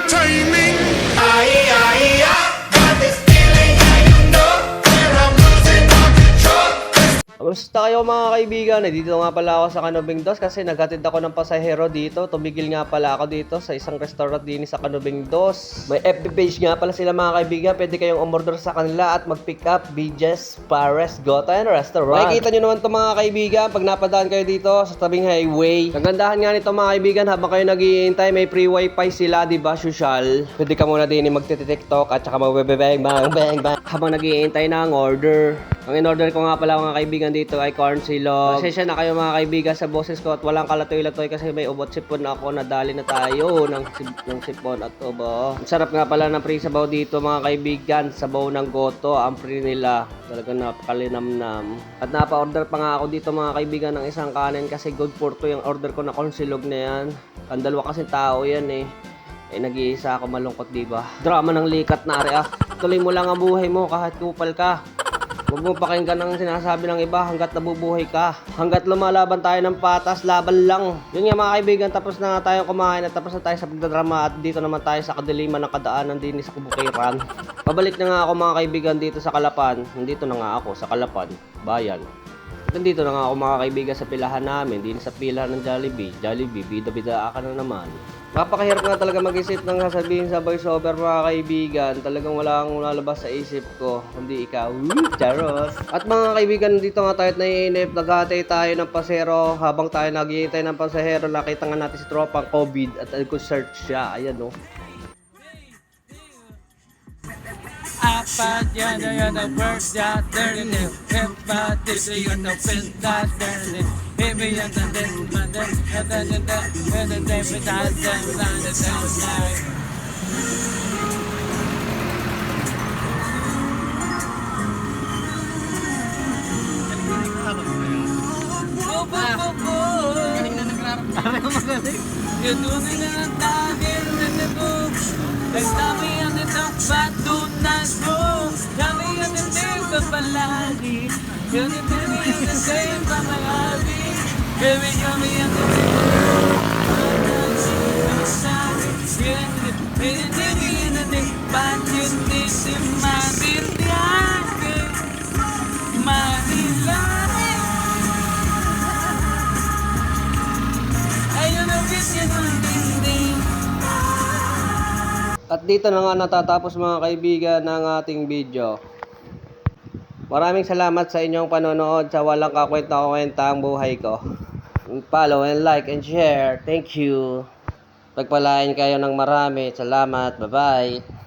timing. Got this feeling, yeah, you know that I'm losing all control. Kamusta kayo mga kaibigan? Dito nga pala ako sa Canobing Dos kasi naghatid ako ng pasahero dito. Tumigil nga pala ako dito sa isang restaurant din sa Canobing Dos. May FB page nga pala sila mga kaibigan. Pwede kayong umorder sa kanila at mag-pick up BJ's Paris Gotan Restaurant. Makikita nyo naman ito mga kaibigan pag napadaan kayo dito sa tabing highway. Kagandahan nga nito mga kaibigan, habang kayo naghihintay may free wifi sila, diba? Social. Pwede ka muna din mag-tiktok at saka mag-bang bang bang bang habang naghihintay ng order. Ang in-order ko nga pala mga kaibigan dito ay corn silog. Pasensya na kayo mga kaibigan sa boses ko at walang kalatoy-latoy kasi may ubot sipon ako. Nadali na tayo ng sipon at ubo. Ang sarap nga pala ng free sabaw dito mga kaibigan. Sabaw ng goto, ang free nila. Talagang napakalinamnam. At napa-order pa nga ako dito mga kaibigan ng isang kanin kasi good for two yung order ko na corn silog na yan. Ang dalawa kasi tao yan eh. Nag-iisa ako malungkot diba? Drama ng likat na ari ah. Tuloy mo lang ang buhay mo kahit kupal ka. Huwag mo pakinggan ang sinasabi ng iba hanggat nabubuhay ka. Hanggat lumalaban tayo ng patas, laban lang. Yun nga mga kaibigan, tapos na tayo kumain at tapos na tayo sa pagdadrama at dito naman tayo sa kadiliman ng kadaanan din sa Kabukiran. Pabalik na nga ako mga kaibigan dito sa Kalapan. Nandito na nga ako sa Kalapan, bayan. Nandito na nga ako mga kaibigan sa pilahan namin, din sa pilahan ng Jollibee. Jollibee, bida-bida ka na naman. Napakahirap nga talaga mag-isip ng sasabihin sa voiceover mga kaibigan. Talagang wala akong lalabas sa isip ko, kundi ikaw. Charos! At mga kaibigan, dito nga tayo at naiinip. Naghatay tayo ng pasero. Habang tayo naghihintay ng pasahero, nakita nga natin si tropang COVID at nag-search siya. Ayan no. Apat yan ang first ya dirty Hepat this yun ang felt that dirty Baby yan ang din mother and then without them on the outside Galing na nagraramdaman ko magaling Yun doon na ang dahil na nabog Nagdami ang itong patunas mo Dami ang iting kapalagi Yun itimi ang nasa'yo pamalagi Baby, yummy ang iting At dito na nga natatapos mga kaibigan ng ating video. Maraming salamat sa inyong panonood sa walang kakwenta-kwenta ang buhay ko. Follow and like and share. Thank you. Pagpalain kayo ng marami. Salamat. Bye-bye.